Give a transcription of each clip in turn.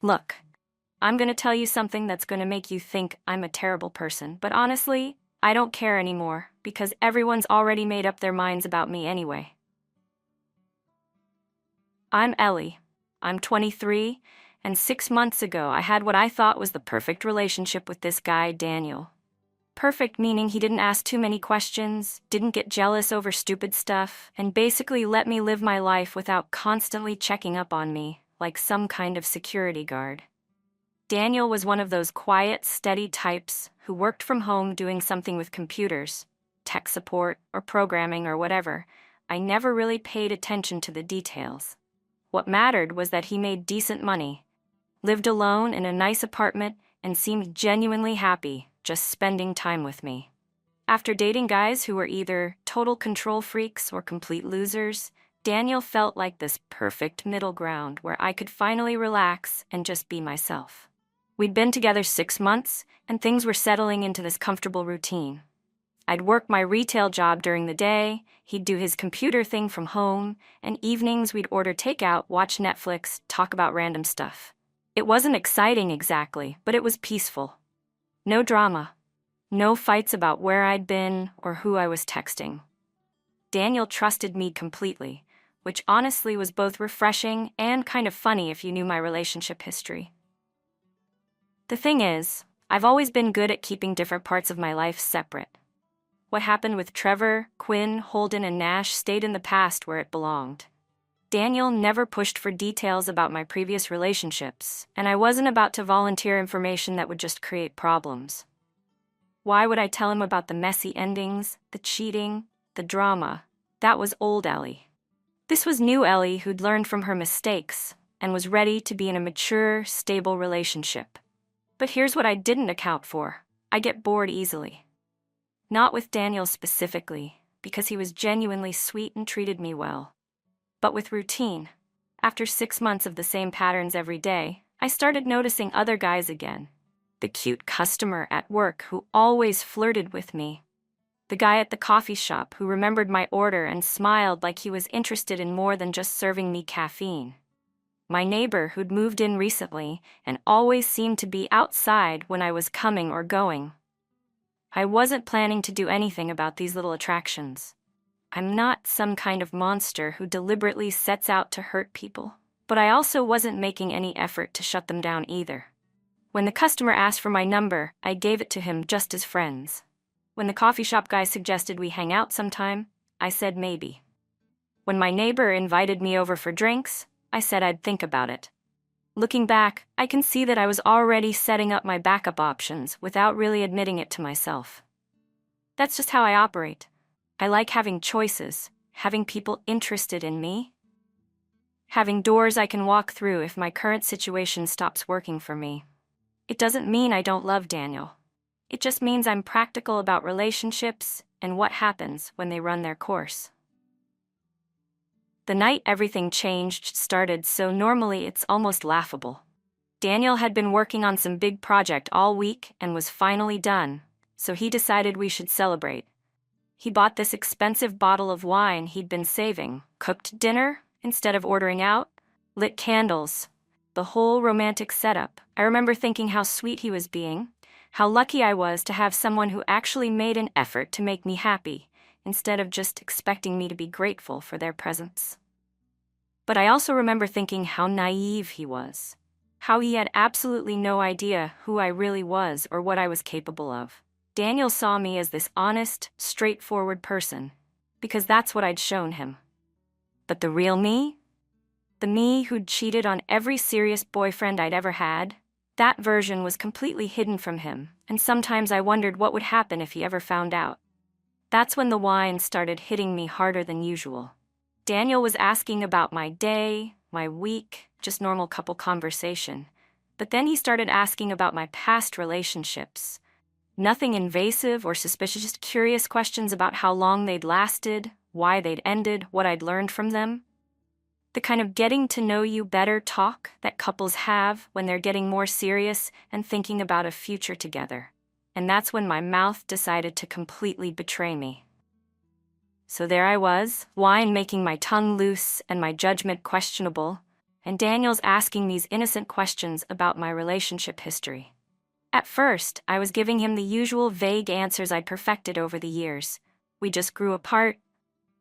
Look, I'm gonna tell you something that's gonna make you think I'm a terrible person, but honestly, I don't care anymore because everyone's already made up their minds about me anyway. I'm Ellie. I'm 23, and 6 months ago I had what I thought was the perfect relationship with this guy, Daniel. Perfect meaning he didn't ask too many questions, didn't get jealous over stupid stuff, and basically let me live my life without constantly checking up on me, like some kind of security guard. Daniel was one of those quiet, steady types who worked from home doing something with computers, tech support, or programming or whatever. I never really paid attention to the details. What mattered was that he made decent money, lived alone in a nice apartment, and seemed genuinely happy just spending time with me. After dating guys who were either total control freaks or complete losers, Daniel felt like this perfect middle ground where I could finally relax and just be myself. We'd been together 6 months, and things were settling into this comfortable routine. I'd work my retail job during the day, he'd do his computer thing from home, and evenings we'd order takeout, watch Netflix, talk about random stuff. It wasn't exciting exactly, but it was peaceful. No drama. No fights about where I'd been or who I was texting. Daniel trusted me completely, which honestly was both refreshing and kind of funny if you knew my relationship history. The thing is, I've always been good at keeping different parts of my life separate. What happened with Trevor, Quinn, Holden, and Nash stayed in the past where it belonged. Daniel never pushed for details about my previous relationships, and I wasn't about to volunteer information that would just create problems. Why would I tell him about the messy endings, the cheating, the drama? That was old Ellie. This was new Ellie who'd learned from her mistakes and was ready to be in a mature, stable relationship. But here's what I didn't account for. I get bored easily. Not with Daniel specifically, because he was genuinely sweet and treated me well. But with routine. After 6 months of the same patterns every day, I started noticing other guys again. The cute customer at work who always flirted with me. The guy at the coffee shop who remembered my order and smiled like he was interested in more than just serving me caffeine. My neighbor who'd moved in recently and always seemed to be outside when I was coming or going. I wasn't planning to do anything about these little attractions. I'm not some kind of monster who deliberately sets out to hurt people, but I also wasn't making any effort to shut them down either. When the customer asked for my number, I gave it to him just as friends. When the coffee shop guy suggested we hang out sometime, I said maybe. When my neighbor invited me over for drinks, I said I'd think about it. Looking back, I can see that I was already setting up my backup options without really admitting it to myself. That's just how I operate. I like having choices, having people interested in me, having doors I can walk through if my current situation stops working for me. It doesn't mean I don't love Daniel. It just means I'm practical about relationships and what happens when they run their course. The night everything changed started so normally it's almost laughable. Daniel had been working on some big project all week and was finally done, so he decided we should celebrate. He bought this expensive bottle of wine he'd been saving, cooked dinner instead of ordering out, lit candles, the whole romantic setup. I remember thinking how sweet he was being, how lucky I was to have someone who actually made an effort to make me happy, instead of just expecting me to be grateful for their presence. But I also remember thinking how naive he was, how he had absolutely no idea who I really was or what I was capable of. Daniel saw me as this honest, straightforward person, because that's what I'd shown him. But the real me? The me who'd cheated on every serious boyfriend I'd ever had? That version was completely hidden from him, and sometimes I wondered what would happen if he ever found out. That's when the wine started hitting me harder than usual. Daniel was asking about my day, my week, just normal couple conversation. But then he started asking about my past relationships. Nothing invasive or suspicious, just curious questions about how long they'd lasted, why they'd ended, what I'd learned from them. The kind of getting to know you better talk that couples have when they're getting more serious and thinking about a future together. And that's when my mouth decided to completely betray me. So there I was, wine making my tongue loose and my judgment questionable, and Daniel's asking these innocent questions about my relationship history. At first, I was giving him the usual vague answers I'd perfected over the years. We just grew apart.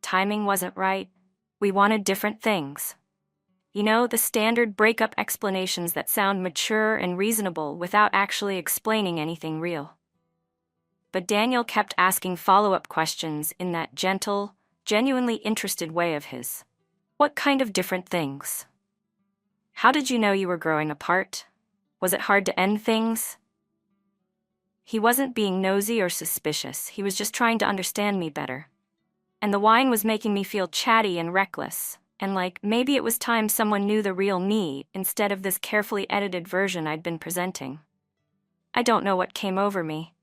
Timing wasn't right. We wanted different things. You know, the standard breakup explanations that sound mature and reasonable without actually explaining anything real. But Daniel kept asking follow-up questions in that gentle, genuinely interested way of his. What kind of different things? How did you know you were growing apart? Was it hard to end things? He wasn't being nosy or suspicious, he was just trying to understand me better. And the wine was making me feel chatty and reckless, and like maybe it was time someone knew the real me instead of this carefully edited version I'd been presenting. I don't know what came over me.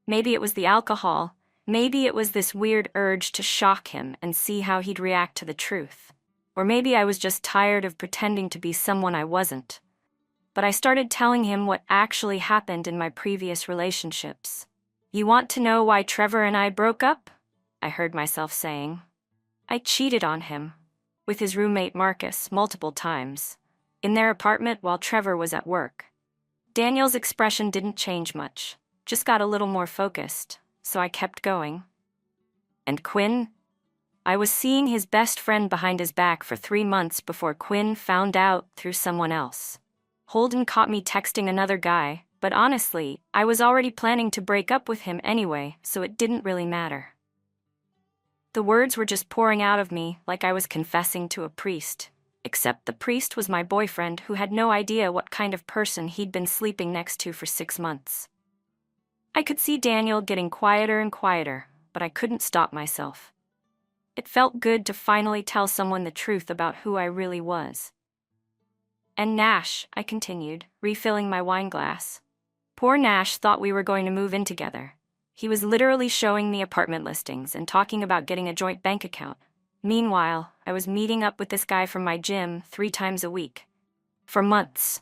Maybe it was the alcohol, maybe it was this weird urge to shock him and see how he'd react to the truth. Or maybe I was just tired of pretending to be someone I wasn't. But I started telling him what actually happened in my previous relationships. You want to know why Trevor and I broke up? I heard myself saying. I cheated on him. With his roommate Marcus multiple times. In their apartment while Trevor was at work. Daniel's expression didn't change much. Just got a little more focused. So I kept going. And Quinn? I was seeing his best friend behind his back for 3 months before Quinn found out through someone else. Holden caught me texting another guy, but honestly, I was already planning to break up with him anyway, so it didn't really matter. The words were just pouring out of me like I was confessing to a priest, except the priest was my boyfriend who had no idea what kind of person he'd been sleeping next to for 6 months. I could see Daniel getting quieter and quieter, but I couldn't stop myself. It felt good to finally tell someone the truth about who I really was. And Nash, I continued, refilling my wine glass. Poor Nash thought we were going to move in together. He was literally showing me apartment listings and talking about getting a joint bank account. Meanwhile, I was meeting up with this guy from my gym 3 times a week. For months.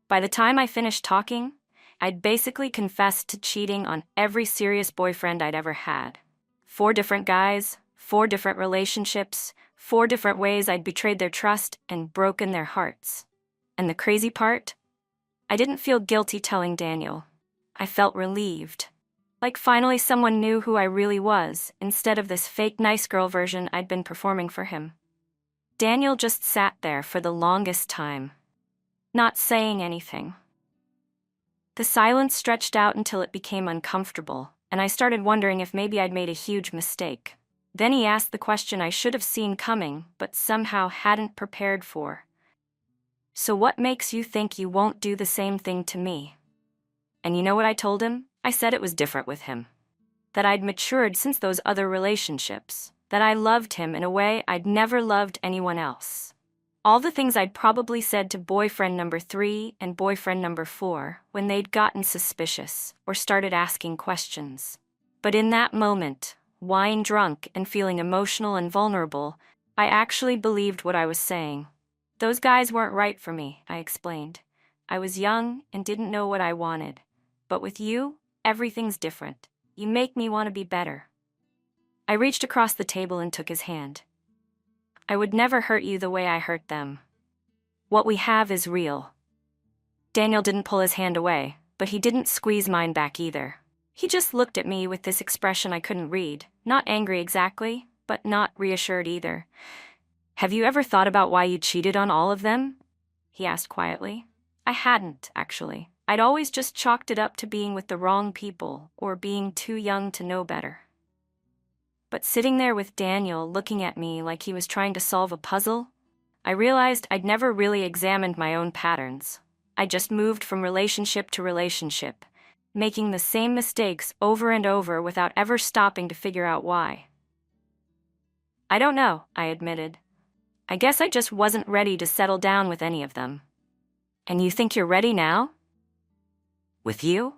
By the time I finished talking, I'd basically confessed to cheating on every serious boyfriend I'd ever had. 4 different guys, 4 different relationships, 4 different ways I'd betrayed their trust and broken their hearts. And the crazy part? I didn't feel guilty telling Daniel. I felt relieved. Like finally someone knew who I really was, instead of this fake nice girl version I'd been performing for him. Daniel just sat there for the longest time, not saying anything. The silence stretched out until it became uncomfortable, and I started wondering if maybe I'd made a huge mistake. Then he asked the question I should have seen coming, but somehow hadn't prepared for. So what makes you think you won't do the same thing to me? And you know what I told him? I said it was different with him. That I'd matured since those other relationships. That I loved him in a way I'd never loved anyone else. All the things I'd probably said to boyfriend number 3 and boyfriend number 4 when they'd gotten suspicious or started asking questions. But in that moment, wine drunk and feeling emotional and vulnerable, I actually believed what I was saying. Those guys weren't right for me, I explained. I was young and didn't know what I wanted. But with you, everything's different. You make me want to be better. I reached across the table and took his hand. I would never hurt you the way I hurt them. What we have is real. Daniel didn't pull his hand away, but he didn't squeeze mine back either. He just looked at me with this expression I couldn't read, not angry exactly, but not reassured either. Have you ever thought about why you cheated on all of them? He asked quietly. I hadn't, actually. I'd always just chalked it up to being with the wrong people or being too young to know better. But sitting there with Daniel looking at me like he was trying to solve a puzzle, I realized I'd never really examined my own patterns. I just moved from relationship to relationship, making the same mistakes over and over without ever stopping to figure out why. I don't know, I admitted. I guess I just wasn't ready to settle down with any of them. And you think you're ready now? With you?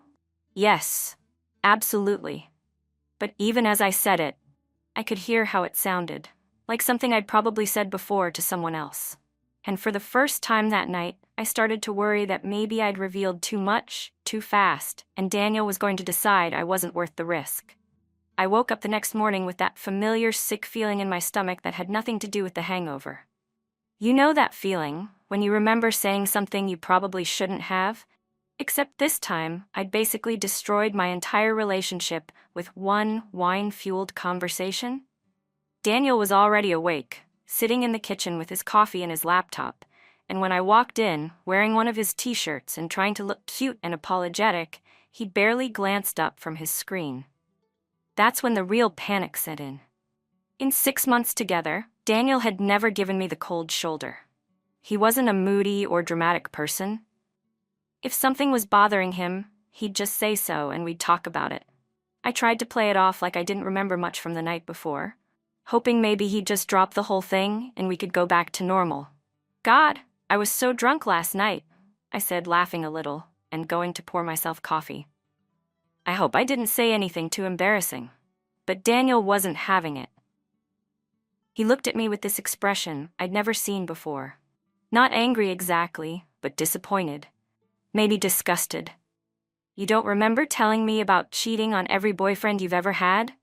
Yes, absolutely. But even as I said it, I could hear how it sounded, like something I'd probably said before to someone else. And for the first time that night, I started to worry that maybe I'd revealed too much, too fast, and Daniel was going to decide I wasn't worth the risk. I woke up the next morning with that familiar sick feeling in my stomach that had nothing to do with the hangover. You know that feeling, when you remember saying something you probably shouldn't have? Except this time, I'd basically destroyed my entire relationship with one wine-fueled conversation. Daniel was already awake, sitting in the kitchen with his coffee and his laptop, and when I walked in, wearing one of his t-shirts and trying to look cute and apologetic, he barely glanced up from his screen. That's when the real panic set in. In 6 months together, Daniel had never given me the cold shoulder. He wasn't a moody or dramatic person. If something was bothering him, he'd just say so and we'd talk about it. I tried to play it off like I didn't remember much from the night before, hoping maybe he'd just drop the whole thing and we could go back to normal. God, I was so drunk last night, I said, laughing a little and going to pour myself coffee. I hope I didn't say anything too embarrassing. But Daniel wasn't having it. He looked at me with this expression I'd never seen before. Not angry exactly, but disappointed. Maybe disgusted. You don't remember telling me about cheating on every boyfriend you've ever had?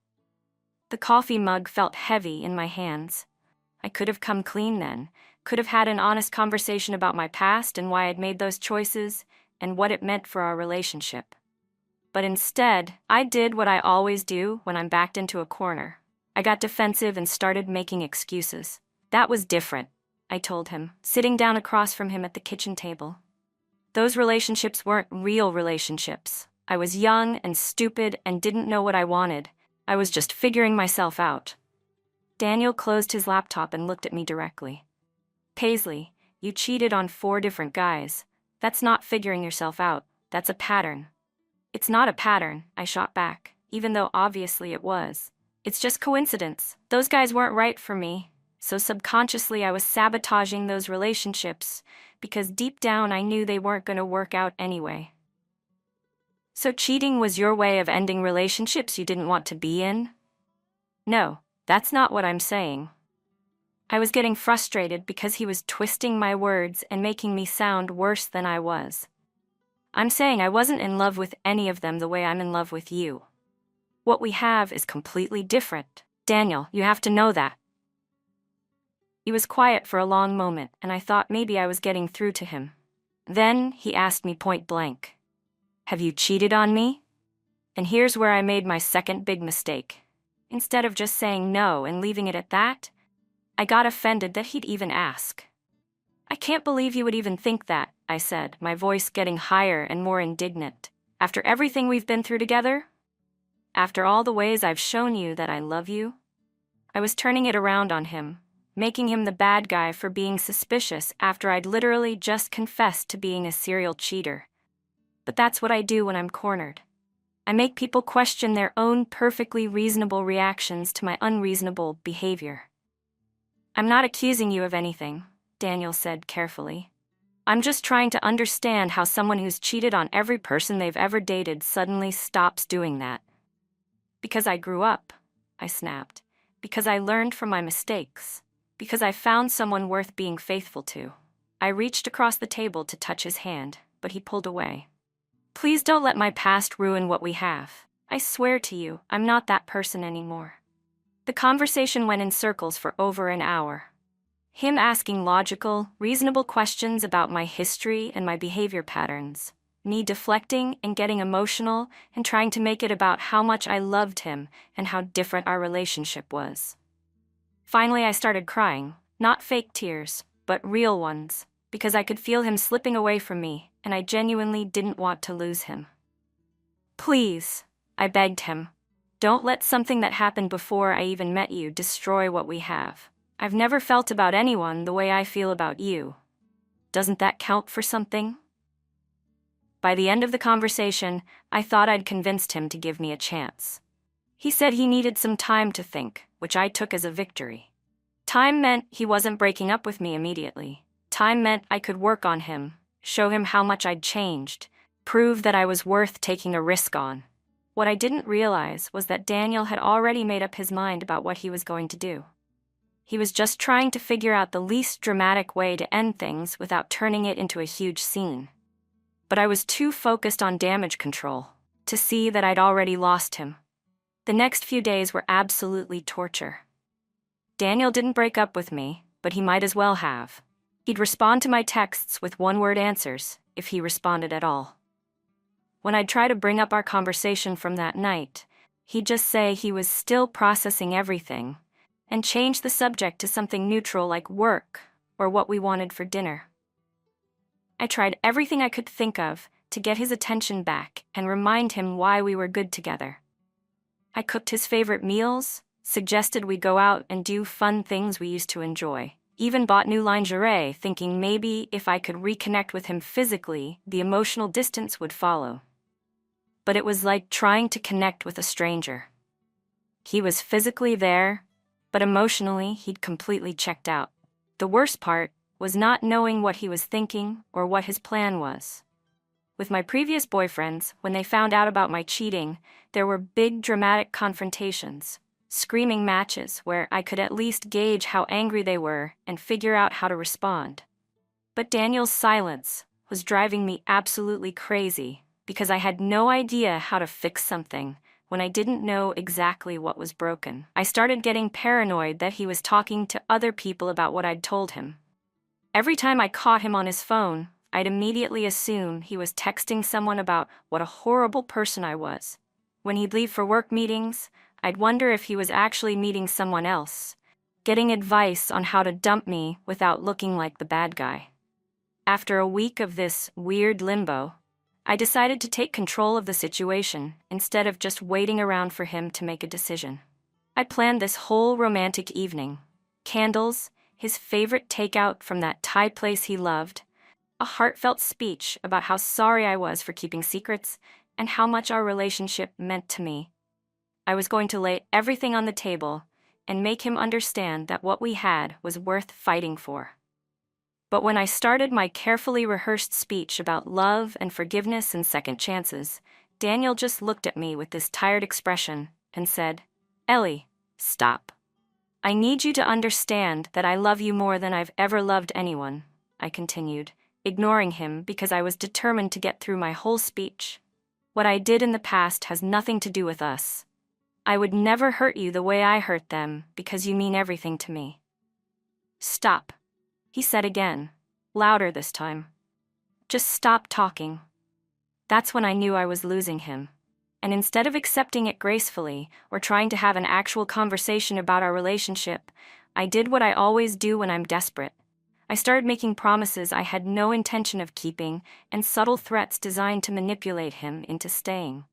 The coffee mug felt heavy in my hands. I could have come clean then, could have had an honest conversation about my past and why I'd made those choices and what it meant for our relationship. But instead, I did what I always do when I'm backed into a corner. I got defensive and started making excuses. That was different, I told him, sitting down across from him at the kitchen table. Those relationships weren't real relationships. I was young and stupid and didn't know what I wanted. I was just figuring myself out. Daniel closed his laptop and looked at me directly. Paisley, you cheated on 4 different guys. That's not figuring yourself out. That's a pattern. It's not a pattern, I shot back, even though obviously it was. It's just coincidence. Those guys weren't right for me. So subconsciously I was sabotaging those relationships because deep down I knew they weren't going to work out anyway. So cheating was your way of ending relationships you didn't want to be in? No, that's not what I'm saying. I was getting frustrated because he was twisting my words and making me sound worse than I was. I'm saying I wasn't in love with any of them the way I'm in love with you. What we have is completely different. Daniel, you have to know that. He was quiet for a long moment, and I thought maybe I was getting through to him. Then he asked me point blank, "Have you cheated on me?" And here's where I made my second big mistake. Instead of just saying no and leaving it at that, I got offended that he'd even ask. "I can't believe you would even think that," I said, my voice getting higher and more indignant. "After everything we've been through together? After all the ways I've shown you that I love you?" I was turning it around on him, making him the bad guy for being suspicious after I'd literally just confessed to being a serial cheater. But that's what I do when I'm cornered. I make people question their own perfectly reasonable reactions to my unreasonable behavior. "I'm not accusing you of anything," Daniel said carefully. "I'm just trying to understand how someone who's cheated on every person they've ever dated suddenly stops doing that." "Because I grew up," I snapped. "Because I learned from my mistakes. Because I found someone worth being faithful to." I reached across the table to touch his hand, but he pulled away. "Please don't let my past ruin what we have. I swear to you, I'm not that person anymore." The conversation went in circles for over an hour. Him asking logical, reasonable questions about my history and my behavior patterns. Me deflecting and getting emotional and trying to make it about how much I loved him and how different our relationship was. Finally, I started crying, not fake tears, but real ones, because I could feel him slipping away from me, and I genuinely didn't want to lose him. "Please," I begged him, "don't let something that happened before I even met you destroy what we have. I've never felt about anyone the way I feel about you. Doesn't that count for something?" By the end of the conversation, I thought I'd convinced him to give me a chance. He said he needed some time to think, which I took as a victory. Time meant he wasn't breaking up with me immediately. Time meant I could work on him, show him how much I'd changed, prove that I was worth taking a risk on. What I didn't realize was that Daniel had already made up his mind about what he was going to do. He was just trying to figure out the least dramatic way to end things without turning it into a huge scene. But I was too focused on damage control to see that I'd already lost him. The next few days were absolutely torture. Daniel didn't break up with me, but he might as well have. He'd respond to my texts with one-word answers, if he responded at all. When I'd try to bring up our conversation from that night, he'd just say he was still processing everything, and change the subject to something neutral like work or what we wanted for dinner. I tried everything I could think of to get his attention back and remind him why we were good together. I cooked his favorite meals, suggested we go out and do fun things we used to enjoy, even bought new lingerie, thinking maybe if I could reconnect with him physically, the emotional distance would follow. But it was like trying to connect with a stranger. He was physically there, but emotionally he'd completely checked out. The worst part was not knowing what he was thinking or what his plan was. With my previous boyfriends, when they found out about my cheating, there were big dramatic confrontations, screaming matches where I could at least gauge how angry they were and figure out how to respond. But Daniel's silence was driving me absolutely crazy because I had no idea how to fix something when I didn't know exactly what was broken. I started getting paranoid that he was talking to other people about what I'd told him. Every time I caught him on his phone, I'd immediately assume he was texting someone about what a horrible person I was. When he'd leave for work meetings, I'd wonder if he was actually meeting someone else, getting advice on how to dump me without looking like the bad guy. After a week of this weird limbo, I decided to take control of the situation instead of just waiting around for him to make a decision. I planned this whole romantic evening. Candles, his favorite takeout from that Thai place he loved, a heartfelt speech about how sorry I was for keeping secrets and how much our relationship meant to me. I was going to lay everything on the table and make him understand that what we had was worth fighting for. But when I started my carefully rehearsed speech about love and forgiveness and second chances, Daniel just looked at me with this tired expression and said, "Ellie, stop. I need you to understand that I love you more than I've ever loved anyone," I continued, ignoring him because I was determined to get through my whole speech. "What I did in the past has nothing to do with us. I would never hurt you the way I hurt them because you mean everything to me." "Stop," he said again, louder this time. "Just stop talking." That's when I knew I was losing him. And instead of accepting it gracefully or trying to have an actual conversation about our relationship, I did what I always do when I'm desperate. I started making promises I had no intention of keeping and subtle threats designed to manipulate him into staying.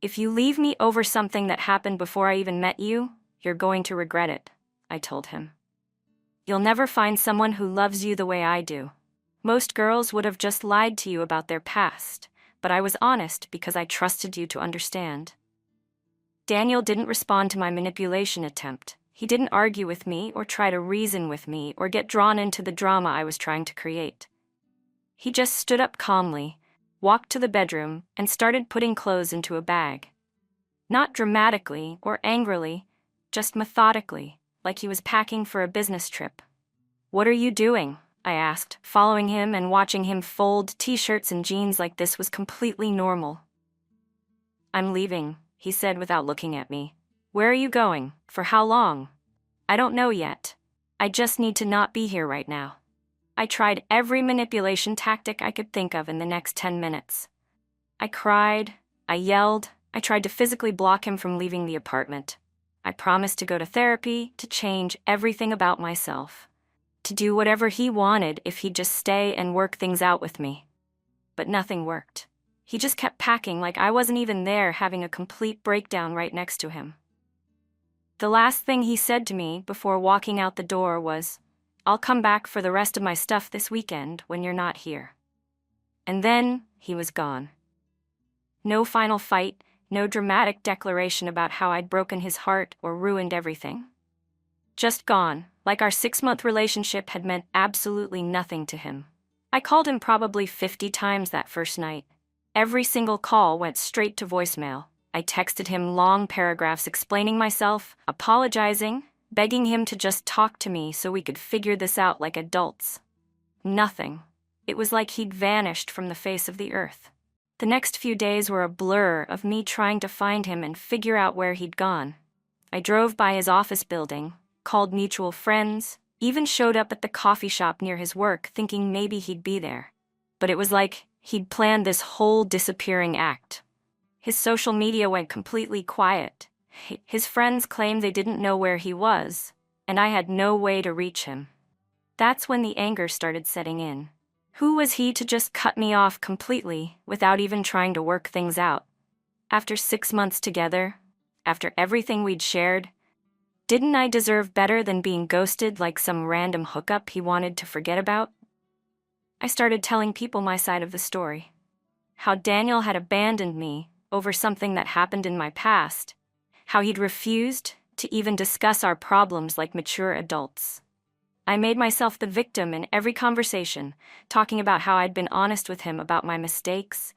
"If you leave me over something that happened before I even met you, you're going to regret it," I told him. "You'll never find someone who loves you the way I do. Most girls would have just lied to you about their past, but I was honest because I trusted you to understand." Daniel didn't respond to my manipulation attempt. He didn't argue with me or try to reason with me or get drawn into the drama I was trying to create. He just stood up calmly, walked to the bedroom, and started putting clothes into a bag. Not dramatically or angrily, just methodically, like he was packing for a business trip. "What are you doing?" I asked, following him and watching him fold t-shirts and jeans like this was completely normal. "I'm leaving," he said without looking at me. "Where are you going? For how long?" "I don't know yet. I just need to not be here right now." I tried every manipulation tactic I could think of in the next 10 minutes. I cried, I yelled, I tried to physically block him from leaving the apartment. I promised to go to therapy, to change everything about myself, to do whatever he wanted if he'd just stay and work things out with me. But nothing worked. He just kept packing like I wasn't even there, having a complete breakdown right next to him. The last thing he said to me before walking out the door was, "I'll come back for the rest of my stuff this weekend when you're not here." And then he was gone. No final fight, no dramatic declaration about how I'd broken his heart or ruined everything. Just gone, like our 6-month relationship had meant absolutely nothing to him. I called him probably 50 times that first night. Every single call went straight to voicemail. I texted him long paragraphs explaining myself, apologizing, begging him to just talk to me so we could figure this out like adults. Nothing. It was like he'd vanished from the face of the earth. The next few days were a blur of me trying to find him and figure out where he'd gone. I drove by his office building, called mutual friends, Even showed up at the coffee shop near his work thinking maybe he'd be there. But it was like he'd planned this whole disappearing act. His social media went completely quiet. His friends claimed they didn't know where he was, and I had no way to reach him. That's when the anger started setting in. Who was he to just cut me off completely without even trying to work things out? After 6 months together, after everything we'd shared, didn't I deserve better than being ghosted like some random hookup he wanted to forget about? I started telling people my side of the story. How Daniel had abandoned me over something that happened in my past. How he'd refused to even discuss our problems like mature adults. I made myself the victim in every conversation, talking about how I'd been honest with him about my mistakes,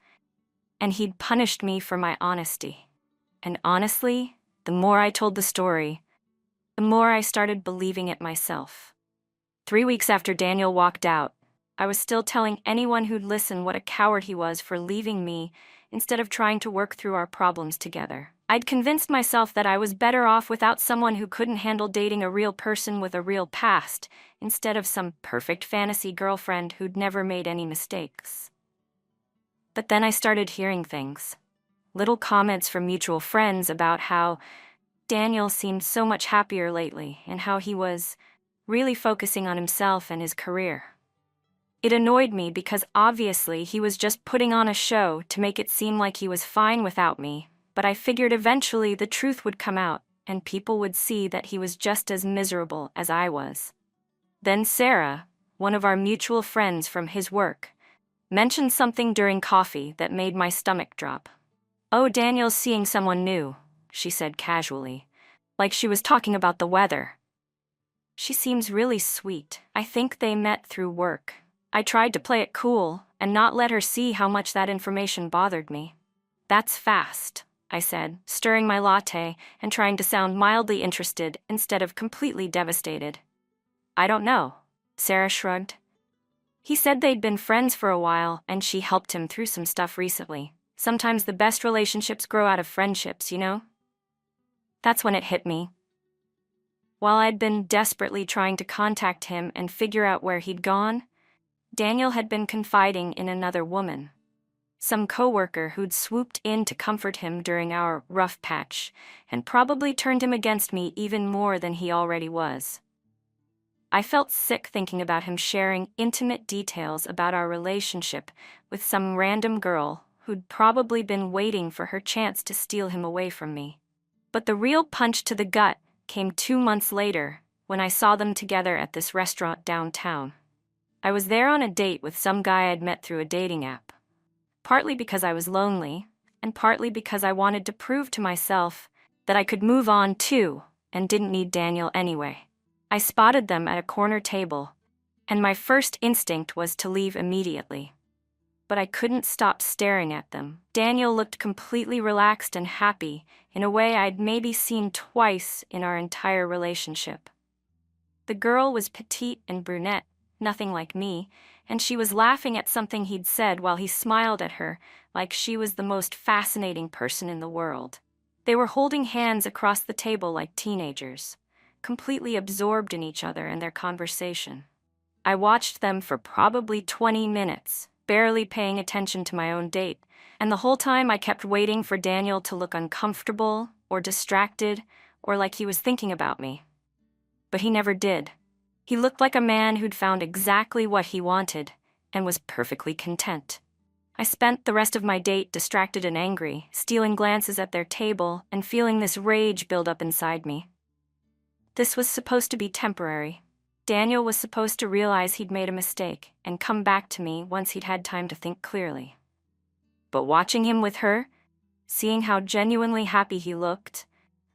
and he'd punished me for my honesty. And honestly, the more I told the story, the more I started believing it myself. 3 weeks after Daniel walked out, I was still telling anyone who'd listen what a coward he was for leaving me instead of trying to work through our problems together. I'd convinced myself that I was better off without someone who couldn't handle dating a real person with a real past, instead of some perfect fantasy girlfriend who'd never made any mistakes. But then I started hearing things. Little comments from mutual friends about how Daniel seemed so much happier lately and how he was really focusing on himself and his career. It annoyed me because obviously he was just putting on a show to make it seem like he was fine without me, but I figured eventually the truth would come out and people would see that he was just as miserable as I was. Then Sarah, one of our mutual friends from his work, mentioned something during coffee that made my stomach drop. "Oh, Daniel's seeing someone new," she said casually, like she was talking about the weather. "She seems really sweet. I think they met through work." I tried to play it cool and not let her see how much that information bothered me. "That's fast," I said, stirring my latte and trying to sound mildly interested instead of completely devastated. "I don't know," Sarah shrugged. "He said they'd been friends for a while and she helped him through some stuff recently. Sometimes the best relationships grow out of friendships, you know?" That's when it hit me. While I'd been desperately trying to contact him and figure out where he'd gone, Daniel had been confiding in another woman. Some coworker who'd swooped in to comfort him during our rough patch and probably turned him against me even more than he already was. I felt sick thinking about him sharing intimate details about our relationship with some random girl who'd probably been waiting for her chance to steal him away from me. But the real punch to the gut came 2 months later when I saw them together at this restaurant downtown. I was there on a date with some guy I'd met through a dating app. Partly because I was lonely, and partly because I wanted to prove to myself that I could move on too and didn't need Daniel anyway. I spotted them at a corner table, and my first instinct was to leave immediately. But I couldn't stop staring at them. Daniel looked completely relaxed and happy in a way I'd maybe seen twice in our entire relationship. The girl was petite and brunette, nothing like me, and she was laughing at something he'd said while he smiled at her like she was the most fascinating person in the world. They were holding hands across the table like teenagers, completely absorbed in each other and their conversation. I watched them for probably 20 minutes, barely paying attention to my own date, and the whole time I kept waiting for Daniel to look uncomfortable or distracted or like he was thinking about me. But he never did. He looked like a man who'd found exactly what he wanted and was perfectly content. I spent the rest of my date distracted and angry, stealing glances at their table and feeling this rage build up inside me. This was supposed to be temporary. Daniel was supposed to realize he'd made a mistake and come back to me once he'd had time to think clearly. But watching him with her, seeing how genuinely happy he looked,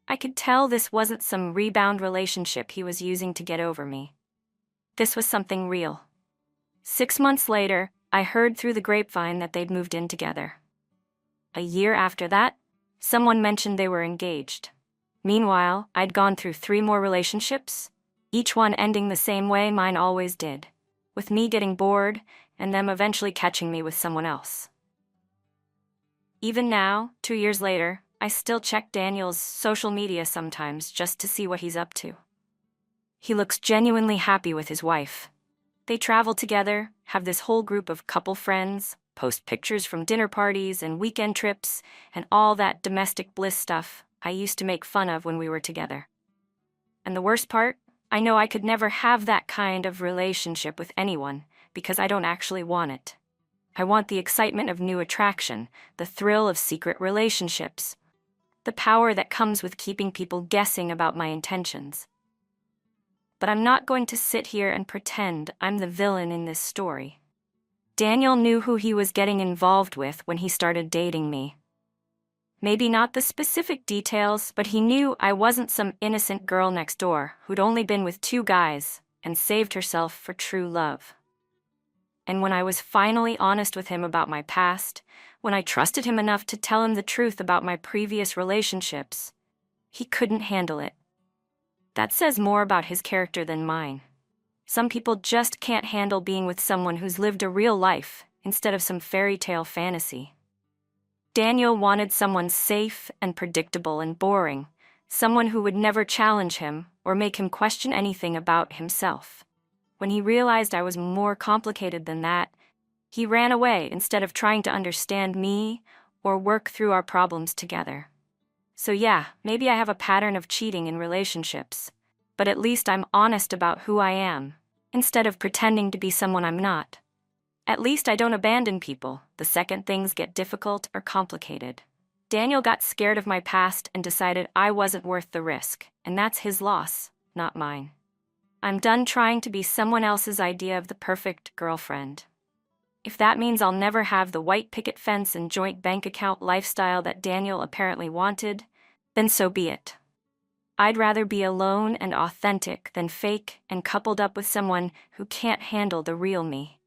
I could tell this wasn't some rebound relationship he was using to get over me. This was something real. 6 months later, I heard through the grapevine that they'd moved in together. A year after that, someone mentioned they were engaged. Meanwhile, I'd gone through 3 more relationships, each one ending the same way mine always did, with me getting bored and them eventually catching me with someone else. Even now, 2 years later, I still check Daniel's social media sometimes just to see what he's up to. He looks genuinely happy with his wife. They travel together, have this whole group of couple friends, post pictures from dinner parties and weekend trips, and all that domestic bliss stuff I used to make fun of when we were together. And the worst part? I know I could never have that kind of relationship with anyone because I don't actually want it. I want the excitement of new attraction, the thrill of secret relationships, the power that comes with keeping people guessing about my intentions. But I'm not going to sit here and pretend I'm the villain in this story. Daniel knew who he was getting involved with when he started dating me. Maybe not the specific details, but he knew I wasn't some innocent girl next door who'd only been with 2 guys and saved herself for true love. And when I was finally honest with him about my past, when I trusted him enough to tell him the truth about my previous relationships, he couldn't handle it. That says more about his character than mine. Some people just can't handle being with someone who's lived a real life instead of some fairy tale fantasy. Daniel wanted someone safe and predictable and boring, someone who would never challenge him or make him question anything about himself. When he realized I was more complicated than that, he ran away instead of trying to understand me or work through our problems together. So yeah, maybe I have a pattern of cheating in relationships, but at least I'm honest about who I am, instead of pretending to be someone I'm not. At least I don't abandon people the second things get difficult or complicated. Daniel got scared of my past and decided I wasn't worth the risk, and that's his loss, not mine. I'm done trying to be someone else's idea of the perfect girlfriend. If that means I'll never have the white picket fence and joint bank account lifestyle that Daniel apparently wanted, then so be it. I'd rather be alone and authentic than fake and coupled up with someone who can't handle the real me.